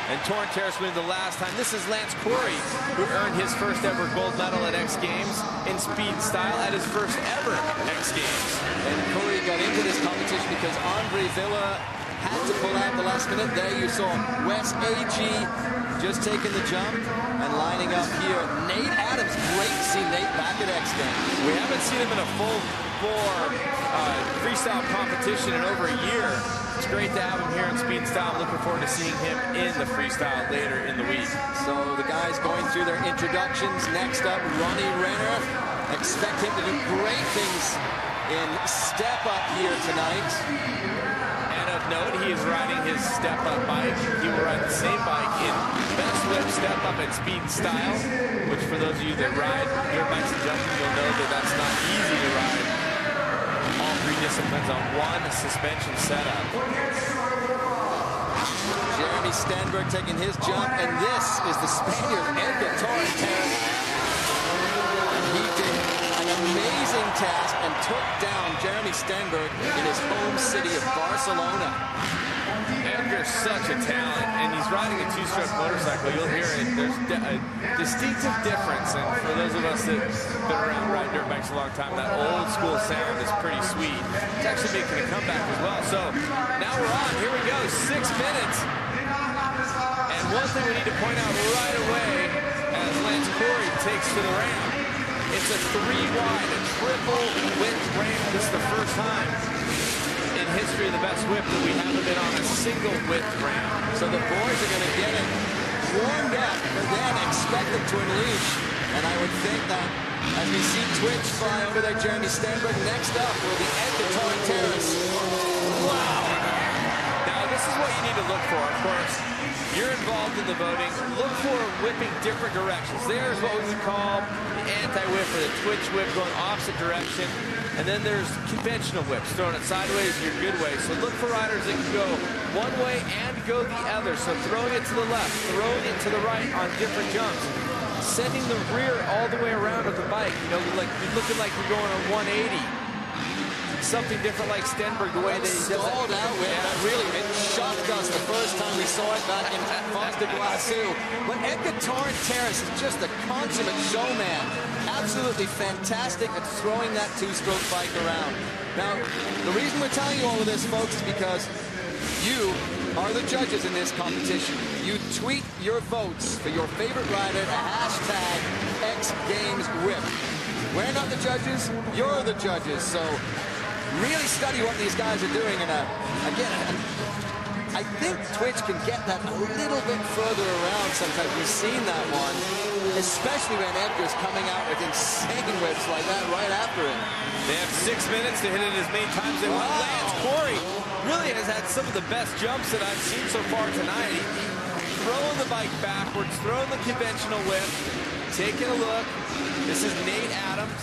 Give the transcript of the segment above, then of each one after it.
And Torrent Terrace winning the last time. This is Lance Corey, who earned his first ever gold medal at X Games in speed style at his first ever X Games. And Corey got into this competition because Andre Villa had to pull out the last minute. There you saw Wes A.G. just taking the jump and lining up here. Nate Adams, great to see Nate back at X Games. We haven't seen him in a full-bore freestyle competition in over a year. It's great to have him here in speed style. I'm looking forward to seeing him in the freestyle later in the week. So the guys going through their introductions. Next up, Ronnie Renner. Expect him to do great things in step up here tonight. And of note, he is riding his step-up bike. He will ride the same bike in best whip, step-up, and speed style, which for those of you that ride dirt bikes and jumping, you'll know that that's not easy to ride all three disciplines on one suspension setup. Jeremy Stenberg taking his jump, and this is the Spaniard, Edgar Torrent. He did an amazing task and took down Jeremy Stenberg in his home city of Barcelona. Edgar's such a talent, and he's riding a two-stroke motorcycle. You'll hear it. There's a distinctive difference, and for those of us that have been around riding dirt bikes a long time, that old-school sound is pretty sweet. It's actually making a comeback as well. So now we're on. Here we go. 6 minutes. And one thing we need to point out right away as Lance Corey takes to the ramp, it's a 3-wide, a triple width ramp. This is the first time in history of the best whip that we haven't been on a single width ramp. So the boys are going to get it warmed up, but then expect them to unleash. And I would think that as we see Twitch fly over there, Jeremy Stenberg, next up will be Edgar Torrent Terrace. Wow! Now this is what you need to look for, of course. You're involved in the voting. Look for whipping different directions. There's what we would call the anti-whip or the twitch whip going opposite direction. And then there's conventional whips, throwing it sideways, your good way. So look for riders that can go one way and go the other. So throwing it to the left, throwing it to the right on different jumps. Sending the rear all the way around with the bike. You know, like you're looking like you're going on 180. Something different like Stenberg, the way that he does stalled out with it. Really, it shocked us the first time we saw it back in Foster Boissou. But Edgar Torrent Terrace is just a consummate showman. Absolutely fantastic at throwing that two-stroke bike around. Now, the reason we're telling you all of this, folks, is because you are the judges in this competition. You tweet your votes for your favorite rider to hashtag #XGamesWhip. We're not the judges, you're the judges. So really study what these guys are doing. And again, I think Twitch can get that a little bit further around sometimes. We've seen that one, especially when Edgar's coming out with insane whips like that right after it. They have 6 minutes to hit it as many times as they want. Lance Corey really has had some of the best jumps that I've seen so far tonight. Throwing the bike backwards, throwing the conventional whip, taking a look. This is Nate Adams.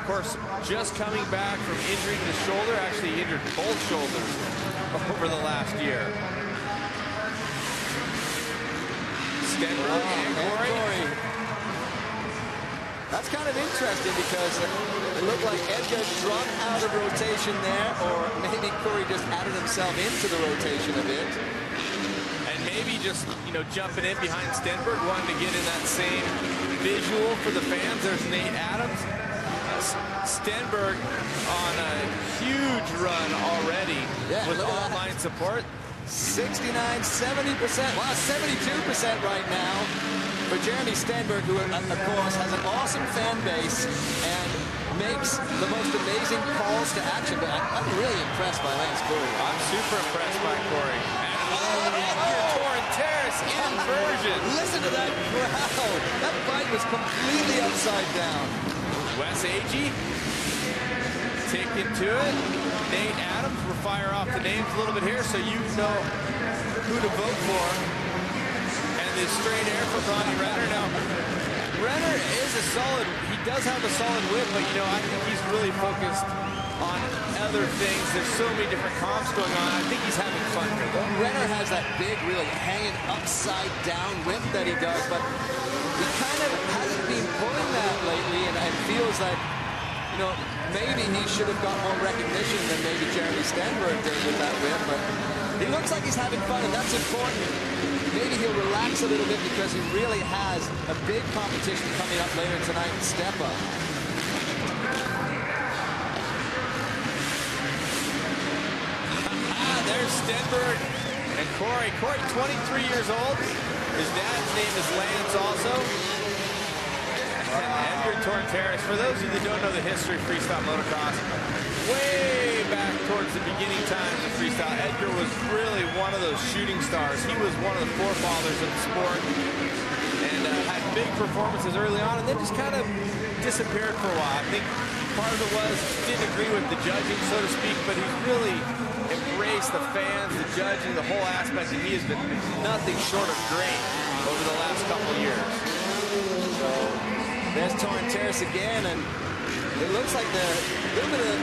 Of course, just coming back from injury to the shoulder. Actually, he injured both shoulders over the last year. Stenberg and Corey. That's kind of interesting because it looked like Edgar dropped out of rotation there, or maybe Corey just added himself into the rotation a bit. And maybe just, you know, jumping in behind Stenberg, wanting to get in that same visual for the fans. There's Nate Adams. Stenberg on a huge run already with online support. 69, 70%, wow, 72% right now for Jeremy Stenberg, who, of course, has an awesome fan base and makes the most amazing calls to action. But I'm really impressed by Lance Corey. I'm super impressed by Corey. And Edgar Torrent Terrace inversion. Listen to that crowd. That bike was completely upside down. Wes A.G. taking to it. Nate Adams. We'll fire off the names a little bit here so you know who to vote for. And the straight air for Ronnie Renner. Now, Renner is a solid, he does have a solid whip, but you know, I think he's really focused on other things. There's so many different comps going on. I think he's having fun here, though. Renner has that big, really hanging upside down whip that he does, but he kind of hasn't been pulling that lately, and it feels like, you know, maybe he should have got more recognition than maybe Jeremy Stenberg did with that whip, but he looks like he's having fun, and that's important. Maybe he'll relax a little bit because he really has a big competition coming up later tonight in Step Up. There's Stenberg and Corey. Corey, 23 years old. His dad's name is Lance also. And Edgar Torrenteras, for those of you that don't know the history of freestyle motocross, way back towards the beginning times of freestyle, Edgar was really one of those shooting stars. He was one of the forefathers of the sport and had big performances early on and then just kind of disappeared for a while. I think part of it was he didn't agree with the judging, so to speak, but he's really embraced the fans, the judging, the whole aspect, and he has been nothing short of great over the last couple of years. So there's Torrenteras again, and it looks like a little bit of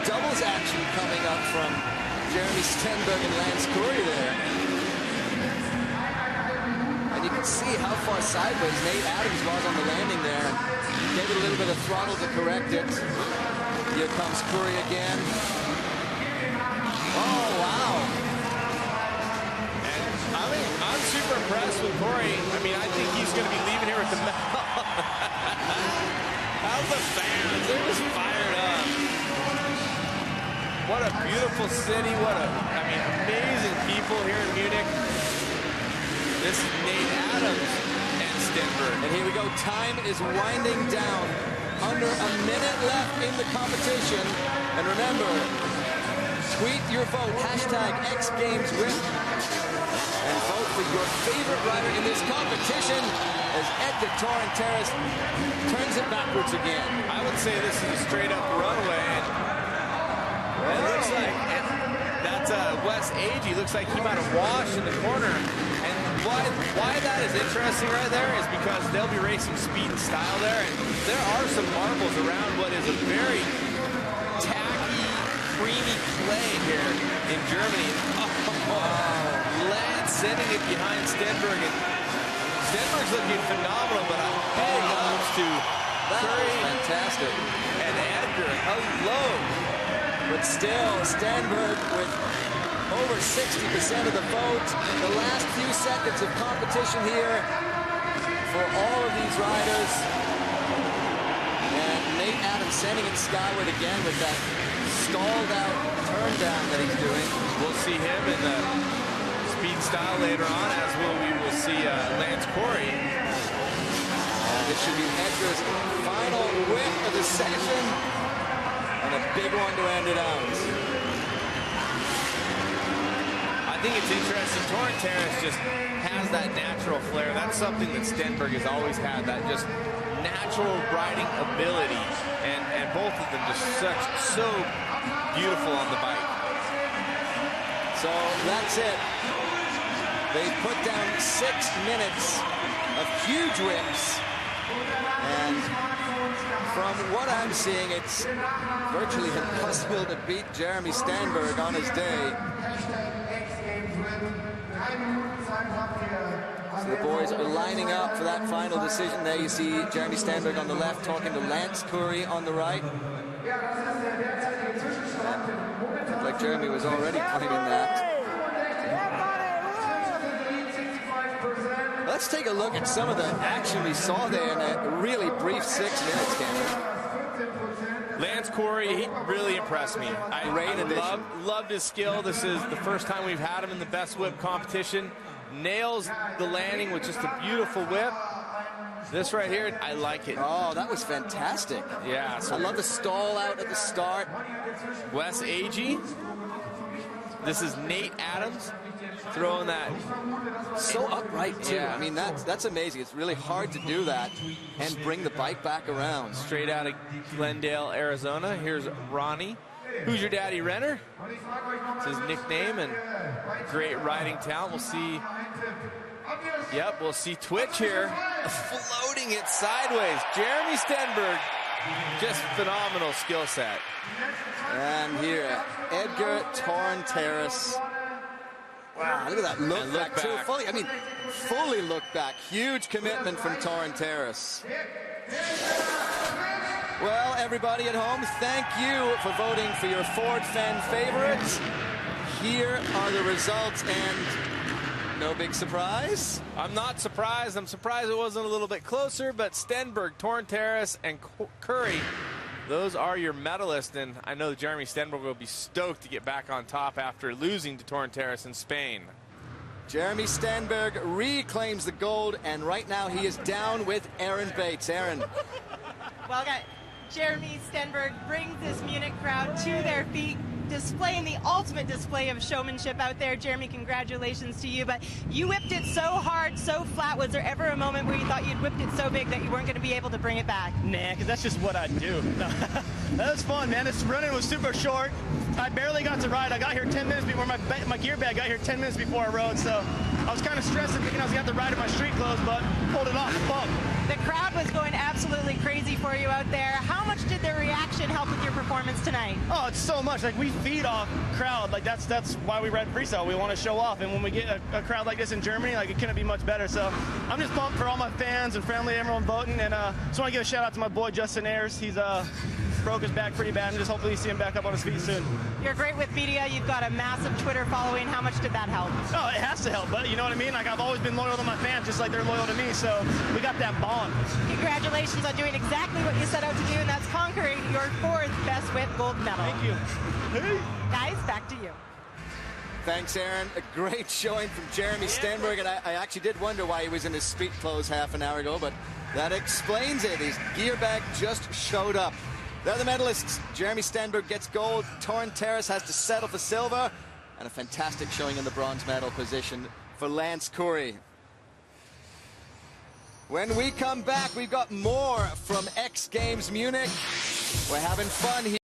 doubles action coming up from Jeremy Stenberg and Lance Curry there. And you can see how far sideways Nate Adams was on the landing there. Gave it a little bit of throttle to correct it. Here comes Curry again. Oh, wow. And I'm super impressed with Corey. I mean, I think he's going to be leaving here with the medal. How's the fans? They're just fired up. What a beautiful city. Amazing people here in Munich. This is Nate Adams and Stenberg. And here we go. Time is winding down. Under a minute left in the competition. And remember, tweet your vote, #XGamesWin, and vote for your favorite rider in this competition as Edgar Torrenteras turns it backwards again. I would say this is a straight-up runaway. And it looks like that's Wes Agee. Looks like he might have washed in the corner. And why that is interesting right there is because they'll be racing speed and style there. And there are some marbles around what is a very tacky, creamy clay here in Germany. Oh, Lance sending it behind Stenberg. And Stenberg's looking phenomenal, but a big ups to Curry. Fantastic. And Edgar, hello. But still, Stenberg with over 60% of the vote. The last few seconds of competition here for all of these riders. And Nate Adams sending it skyward again with that stalled out turn down that he's doing. We'll see him in the speed style later on, as we will see Lance Corey. And it should be Edgar's final whip of the session. And a big one to end it out. I think it's interesting. Torrenteras just has that natural flair. That's something that Stenberg has always had, that just natural riding ability. And both of them just so beautiful on the bike. So that's it. They put down 6 minutes of huge whips. And from what I'm seeing, it's virtually impossible to beat Jeremy Stenberg on his day. So the boys are lining up for that final decision. There you see Jeremy Stenberg on the left talking to Lance Curry on the right. Looked like Jeremy was already claiming that. Let's take a look at some of the action we saw there in a really brief 6 minutes, Cameron. Lance Corey, he really impressed me. I loved his skill. This is the first time we've had him in the best whip competition. Nails the landing with just a beautiful whip. This right here, I like it. Oh, that was fantastic. Yeah. So I love the stall out at the start. Wes Agee. This is Nate Adams throwing that. So upright, too. Yeah. I mean, that's amazing. It's really hard to do that and bring the bike back around. Straight out of Glendale, Arizona. Here's Ronnie. Who's your daddy, Renner? It's his nickname, and great riding talent. We'll see. Yep, we'll see Twitch here, floating it sideways. Jeremy Stenberg, just phenomenal skill set. And here, Edgar Torrenteras. Wow, look at that look back, too. Fully look back. Huge commitment from Torrenteras. Well, everybody at home, thank you for voting for your Ford fan favorites. Here are the results, and no big surprise. I'm not surprised. I'm surprised it wasn't a little bit closer, but Stenberg, Torrent Terrace, and Curry, those are your medalists, and I know Jeremy Stenberg will be stoked to get back on top after losing to Torrent Terrace in Spain. Jeremy Stenberg reclaims the gold, and right now he is down with Aaron Bates. Aaron. Well, Jeremy Stenberg brings this Munich crowd to their feet, displaying the ultimate display of showmanship out there. Jeremy, congratulations to you, but you whipped it so hard, so flat. Was there ever a moment where you thought you'd whipped it so big that you weren't going to be able to bring it back? Nah, because that's just what I do. No. That was fun, man. This running was super short. I barely got to ride. I got here 10 minutes before my gear bag got here 10 minutes before I rode, so I was kind of stressed and thinking I was going to have to ride in my street clothes, but pulled it off. Fun. The crowd was going absolutely crazy for you out there. How much did the reaction help with your performance tonight? Oh, it's so much. Like, we feed off crowd. Like, that's why we ride freestyle. We want to show off, and when we get a crowd like this in Germany, like, it couldn't be much better. So I'm just pumped for all my fans and family, everyone voting, and just want to give a shout out to my boy Justin Ayers. He's broke his back pretty bad, and just hopefully see him back up on his feet soon. You're great with media. You've got a massive Twitter following. How much did that help? Oh, it has to help, but you know what I mean? Like, I've always been loyal to my fans, just like they're loyal to me, so we got that bond. Congratulations on doing exactly what you set out to do, and that's conquering your 4th Best Whip gold medal. Thank you. Hey. Guys, back to you. Thanks, Aaron. A great showing from Jeremy Stenberg, and I actually did wonder why he was in his street clothes half an hour ago, but that explains it. His gear bag just showed up. They're the medalists. Jeremy Stenberg gets gold. Torrent Terrace has to settle for silver. And a fantastic showing in the bronze medal position for Lance Curry. When we come back, we've got more from X Games Munich. We're having fun here.